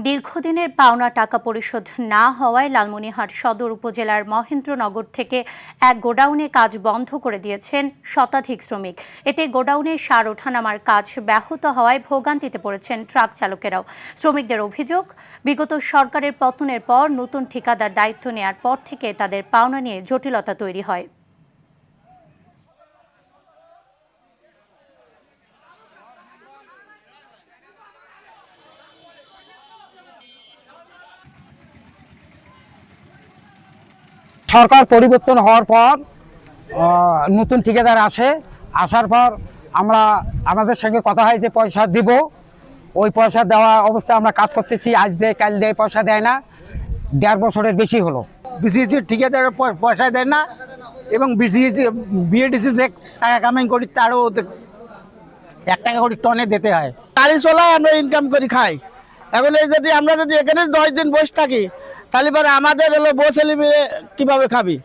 দীর্ঘদিনের পাওনা টাকা পরিশোধ না হওয়ায় লালমনিরহাট সদর উপজেলার মহেন্দ্রনগর থেকে এক গোডাউনে কাজ বন্ধ করে দিয়েছেন শতাধিক শ্রমিক। এতে গোডাউনে সার ওঠানামার কাজ ব্যাহত হওয়ায় ভোগান্তিতে পড়েছেন ট্রাক চালকেরাও। শ্রমিকদের অভিযোগ, বিগত সরকারের পতনের পর নতুন ঠিকাদার দায়িত্ব নেয়ার পর থেকে তাদের পাওনা নিয়ে জটিলতা তৈরি হয়। সরকার পরিবর্তন হওয়ার পর নতুন ঠিকাদার আসার পর আমাদের সঙ্গে কথা হয় যে পয়সা দিব। ওই পয়সা দেওয়া অবস্থায় আমরা কাজ করতেছি, আজ দেয় কাল দেয়, পয়সা দেয় না। 1.5 বছরের বেশি হলো। বিসিএসি ঠিকাদার পয়সা দেয় না এবং বিএডিসি যে টাকা কামাই করি তারও 1 টাকা করে টনে দিতে হয়। গাড়ি চলায় আমরা ইনকাম করি খাই। এখন আমরা যদি এখানে 10 দিন বসে থাকি তাহলে পরে আমাদের বউ ছেলে মেয়ে কিভাবে খাবি?